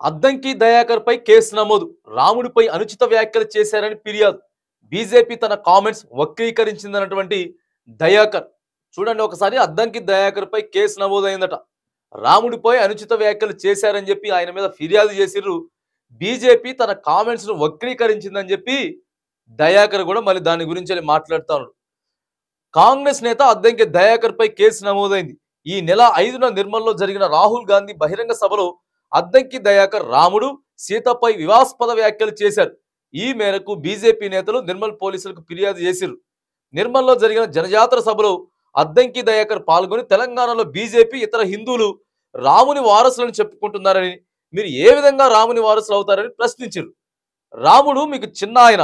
అద్దంకి దయాకర్ పై case నమోదు. రాముడిపై అనుచిత వ్యాఖ్యలు చేశారని ఫిర్యాదు. బీజేపీ తన కామెంట్స్ వక్రీకరించిందన్నటువంటి దయాకర్. చూడండి ఒకసారి, అద్దంకి దయాకర్ పై కేసు నమోదైందట. రాముడిపై అనుచిత వ్యాఖ్యలు చేశారని చెప్పి ఆయన మీద ఫిర్యాదు చేసిర్రు. బీజేపీ తన కామెంట్స్ ను వక్రీకరించిందని చెప్పి దయాకర్ కూడా మళ్ళీ దాని గురించి మాట్లాడుతా ఉన్నాడు. కాంగ్రెస్ నేత అద్దంకి దయాకర్ పై కేసు నమోదైంది. ఈ నెల 5న నిర్మల్లో జరిగిన రాహుల్ గాంధీ బహిరంగ సభలో అద్దంకి దయాకర్ రాముడు సీతపై వివాదాస్పద వ్యాఖ్యలు చేశారు. ఈ మేరకు బీజేపీ నేతలు నిర్మల్ పోలీసులకు ఫిర్యాదు చేశారు. నిర్మల్లో జరిగిన జనజాతర సభలో అద్దంకి దయాకర్ పాల్గొని తెలంగాణలో బీజేపీ ఇతర హిందువులు రాముని వారసులను చెప్పుకుంటున్నారని, మీరు ఏ విధంగా రాముని వారసులు అవుతారని ప్రశ్నించారు. రాముడు మీకు చిన్న ఆయన,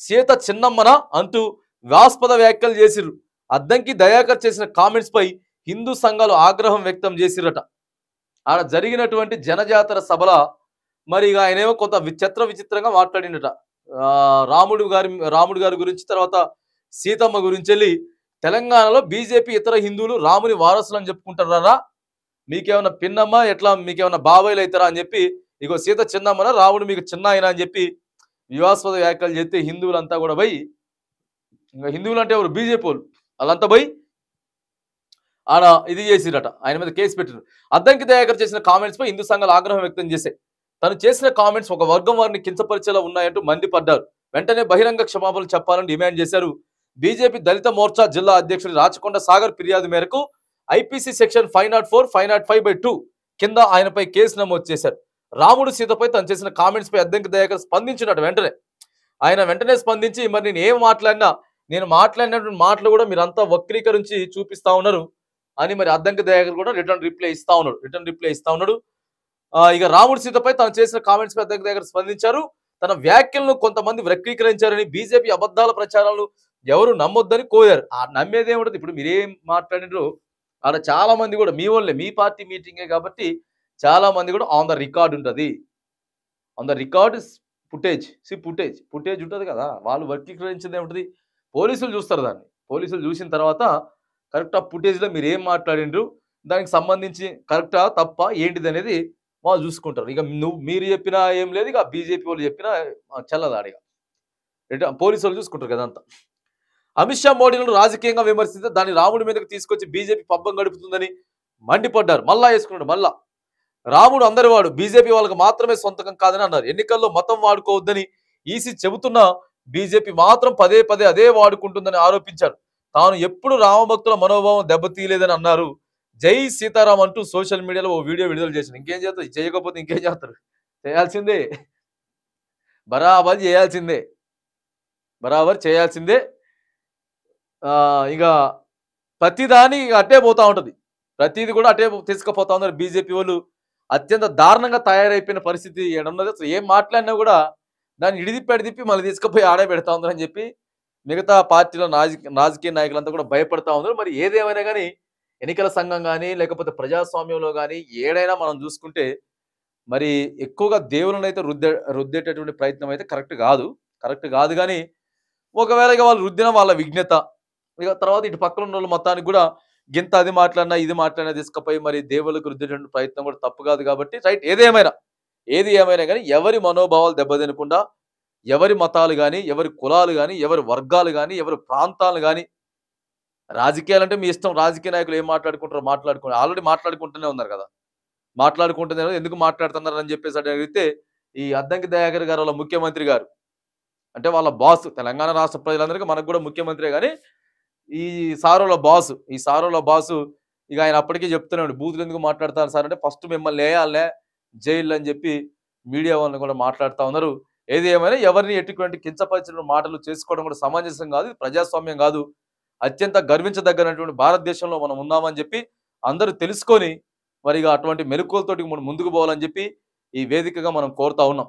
సీత చిన్నమ్మన అంటూ వివాదాస్పద వ్యాఖ్యలు చేసిర్రు. అద్దంకి దయాకర్ చేసిన కామెంట్స్ పై హిందూ సంఘాలు ఆగ్రహం వ్యక్తం చేసిరట. ఆడ జరిగినటువంటి జనజాతర సభల మరి ఇక ఆయనేమో కొంత విచిత్రంగా మాట్లాడినట. రాముడు గారి గురించి, తర్వాత సీతమ్మ గురించి వెళ్ళి తెలంగాణలో బీజేపీ ఇతర హిందువులు రాముని వారసులు అని చెప్పుకుంటారా, మీకేమన్నా పిన్నమ్మ ఎట్లా, మీకేమన్నా బాబాయిలు అవుతారా అని చెప్పి, ఇగో సీత చిన్నమ్మన రాముడు మీకు చిన్న ఆయన అని చెప్పి వివాదాస్పద వ్యాఖ్యలు చేస్తే హిందువులంతా కూడా పోయి, ఇంకా హిందువులు అంటే ఎవరు, బీజేపీ వాళ్ళు, వాళ్ళంతా పోయి ఆడ ఇది చేసిరట, ఆయన మీద కేసు పెట్టారు. అద్దంకి దయాకర్ చేసిన కామెంట్స్ పై హిందూ సంఘాలు ఆగ్రహం వ్యక్తం చేశాయి. తను చేసిన కామెంట్స్ ఒక వర్గం వారిని కించపరిచేలా ఉన్నాయంటూ మండిపడ్డారు. వెంటనే బహిరంగ క్షమాపణలు చెప్పాలని డిమాండ్ చేశారు. బీజేపీ దళిత మోర్చా జిల్లా అధ్యక్షుడు రాచకొండ సాగర్ ఫిర్యాదు మేరకు ఐపీసీ సెక్షన్ 504, 505/2 కింద ఆయనపై కేసు నమోదు చేశారు. రాముడు సీతపై తను చేసిన కామెంట్స్ పై అద్దంకి దయాకర్ స్పందించినట్టు వెంటనే స్పందించి, మరి నేను ఏం మాట్లాడినా, నేను మాట్లాడినటువంటి మాటలు కూడా మీరంతా వక్రీకరించి చూపిస్తా ఉన్నారు అని మరి అద్దంకి దయాకర్ కూడా రిటర్న్ రిప్లై ఇస్తా ఉన్నాడు. ఇక రాముడు సీతపై తను చేసిన కామెంట్స్ పై అద్దంకి దయాకర్ స్పందించారు. తన వ్యాఖ్యలను కొంతమంది వక్రీకరించారని, బీజేపీ అబద్ధాల ప్రచారాలను ఎవరు నమ్మొద్దని కోరారు. ఆ నమ్మేదే ఉంటుంది. ఇప్పుడు మీరేం మాట్లాడినారో ఆడ చాలా మంది కూడా మీ వాళ్ళే, మీ పార్టీ మీటింగే కాబట్టి చాలా మంది కూడా ఆన్ ద రికార్డ్ ఉంటుంది. ఆన్ ద రికార్డ్ ఫుటేజ్ ఉంటుంది కదా, వాళ్ళు వక్రీకరించింది ఏముంటుంది, పోలీసులు చూస్తారు దాన్ని. పోలీసులు చూసిన తర్వాత కరెక్ట్ ఆ ఫుటేజ్లో మీరు ఏం మాట్లాడిండ్రు, దానికి సంబంధించి కరెక్టా తప్ప ఏంటిది అనేది వాళ్ళు చూసుకుంటారు. ఇక మీరు చెప్పినా ఏం లేదు, ఇక బీజేపీ వాళ్ళు చెప్పినా చల్లదాడిగా పోలీసు వాళ్ళు చూసుకుంటారు కదా అంతా. అమిత్ షా మోడీలను రాజకీయంగా విమర్శిస్తే దాన్ని రాముడి మీదకి తీసుకొచ్చి బీజేపీ పబ్బం గడుపుతుందని మండిపడ్డారు. మళ్ళా వేసుకున్నాడు. రాముడు అందరివాడు, బీజేపీ వాళ్ళకి మాత్రమే సొంతకం కాదని అన్నారు. ఎన్నికల్లో మతం వాడుకోవద్దని ఈసీ చెబుతున్నా బీజేపీ మాత్రం పదే అదే వాడుకుంటుందని ఆరోపించారు. తాను ఎప్పుడు రామభక్తుల మనోభావం దెబ్బతీయలేదని అన్నారు. జై సీతారాం అంటూ సోషల్ మీడియాలో ఓ వీడియో విడుదల చేసింది. ఇంకేం చేస్తారు, చేయకపోతే ఇంకేం చేస్తారు, చేయాల్సిందే, బరాబర్ చేయాల్సిందే. ఇక ప్రతిదాని అట్టే పోతా ఉంటుంది, ప్రతిది కూడా అట్టే తీసుకుపోతా ఉన్నారు బీజేపీ వాళ్ళు. అత్యంత దారుణంగా తయారైపోయిన పరిస్థితి ఏడున్నది. అసలు ఏం మాట్లాడినా కూడా దాన్ని ఇడిదిప్పి మళ్ళీ తీసుకుపోయి ఆడే పెడతా ఉందని చెప్పి మిగతా పార్టీలో రాజకీయ నాయకులంతా కూడా భయపడతా ఉన్నారు. మరి ఏదేమైనా కానీ ఎన్నికల సంఘం కానీ లేకపోతే ప్రజాస్వామ్యంలో కానీ ఏడైనా మనం చూసుకుంటే మరి ఎక్కువగా దేవులను అయితే రుద్దేటటువంటి ప్రయత్నం అయితే కరెక్ట్ కాదు. కానీ ఒకవేళ ఇక వాళ్ళు రుద్దిన వాళ్ళ విఘ్నత, ఇక తర్వాత ఇటు పక్కన ఉన్న వాళ్ళ మొత్తానికి కూడా గింత అది మాట్లాడినా ఇది మాట్లాడినా తీసుకుపోయి మరి దేవుళ్ళకు రుద్దేటువంటి ప్రయత్నం కూడా తప్పు కాదు. కాబట్టి రైట్, ఏది ఏమైనా కానీ ఎవరి మనోభావాలు దెబ్బతినకుండా, ఎవరి మతాలు కానీ, ఎవరి కులాలు కానీ, ఎవరి వర్గాలు కానీ, ఎవరి ప్రాంతాలు కానీ, రాజకీయాలు అంటే మీ ఇష్టం, రాజకీయ నాయకులు ఏం మాట్లాడుకుంటారు ఆల్రెడీ మాట్లాడుకుంటూనే ఉన్నారు కదా, ఎందుకు మాట్లాడుతున్నారు అని చెప్పేసి అడిగితే ఈ అద్దంకి దయాకర్ గారు వాళ్ళ ముఖ్యమంత్రి గారు, అంటే వాళ్ళ బాస్, తెలంగాణ రాష్ట్ర ప్రజలందరికీ మనకు కూడా ముఖ్యమంత్రి కానీ ఈ సారోల బాసు ఇక ఆయన అప్పటికే చెప్తున్నాడు, బూతులు ఎందుకు మాట్లాడతారు సార్ అంటే, ఫస్ట్ మిమ్మల్ని వేయాలనే జైలు అని చెప్పి మీడియా వాళ్ళని కూడా మాట్లాడుతూ ఉన్నారు. ఏది ఏమైనా ఎవరిని ఎటువంటి కించపరిచిన మాటలు చేసుకోవడం కూడా సమంజసం కాదు, ప్రజాస్వామ్యం కాదు. అత్యంత గర్వించదగ్గనటువంటి భారతదేశంలో మనం ఉన్నామని చెప్పి అందరూ తెలుసుకొని మరి అటువంటి మెలకువలతోటి మనం ముందుకు పోవాలని చెప్పి ఈ వేదికగా మనం కోరుతా ఉన్నాం.